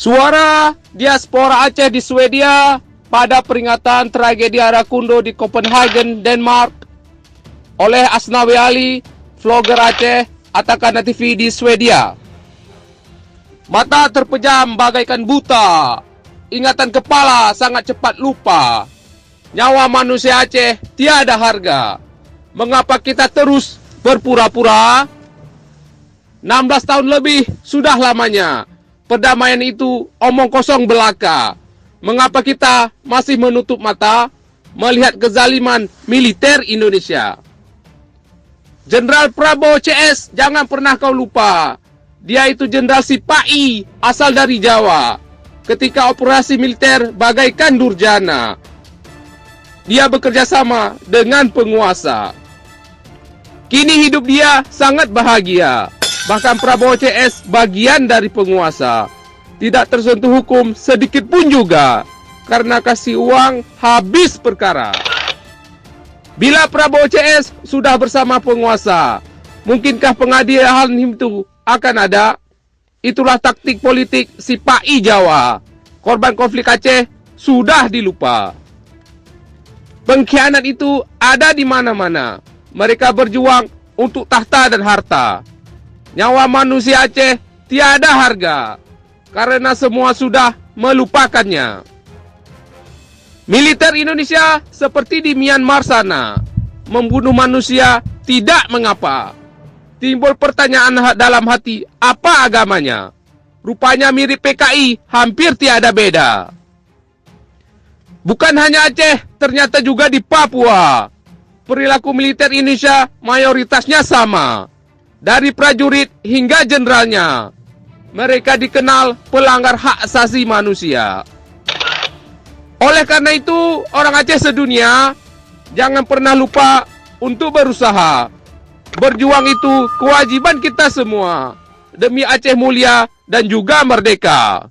Suara diaspora Aceh di Swedia pada peringatan tragedi Arakundo di Copenhagen, Denmark oleh Asnawi Ali, vlogger Aceh, Atakana TV di Swedia. Mata terpejam bagaikan buta, ingatan kepala sangat cepat lupa. Nyawa manusia Aceh tiada harga. Mengapa kita terus berpura-pura? 16 tahun lebih sudah lamanya. Perdamaian itu omong kosong belaka. Mengapa kita masih menutup mata melihat kezaliman militer Indonesia? Jenderal Prabowo CS, jangan pernah kau lupa. Dia itu Jenderal Sipai, asal dari Jawa. Ketika operasi militer bagaikan durjana. Dia bekerja sama dengan penguasa. Kini hidup dia sangat bahagia. Bahkan Prabowo CS bagian dari penguasa. Tidak tersentuh hukum sedikit pun juga. Karena kasih uang habis perkara. Bila Prabowo CS sudah bersama penguasa, mungkinkah pengadilan itu akan ada? Itulah taktik politik Sipai Jawa. Korban konflik Aceh sudah dilupa. Pengkhianat itu ada di mana-mana. Mereka berjuang untuk tahta dan harta. Nyawa manusia Aceh tiada harga, karena semua sudah melupakannya. Militer Indonesia seperti di Myanmar sana, membunuh manusia tidak mengapa. Timbul pertanyaan dalam hati, apa agamanya? Rupanya mirip PKI, hampir tiada beda. Bukan hanya Aceh, ternyata juga di Papua. Perilaku militer Indonesia mayoritasnya sama. Dari prajurit hingga jenderalnya, mereka dikenal pelanggar hak asasi manusia. Oleh karena itu, orang Aceh sedunia, jangan pernah lupa untuk berusaha. Berjuang itu kewajiban kita semua, demi Aceh mulia dan juga merdeka.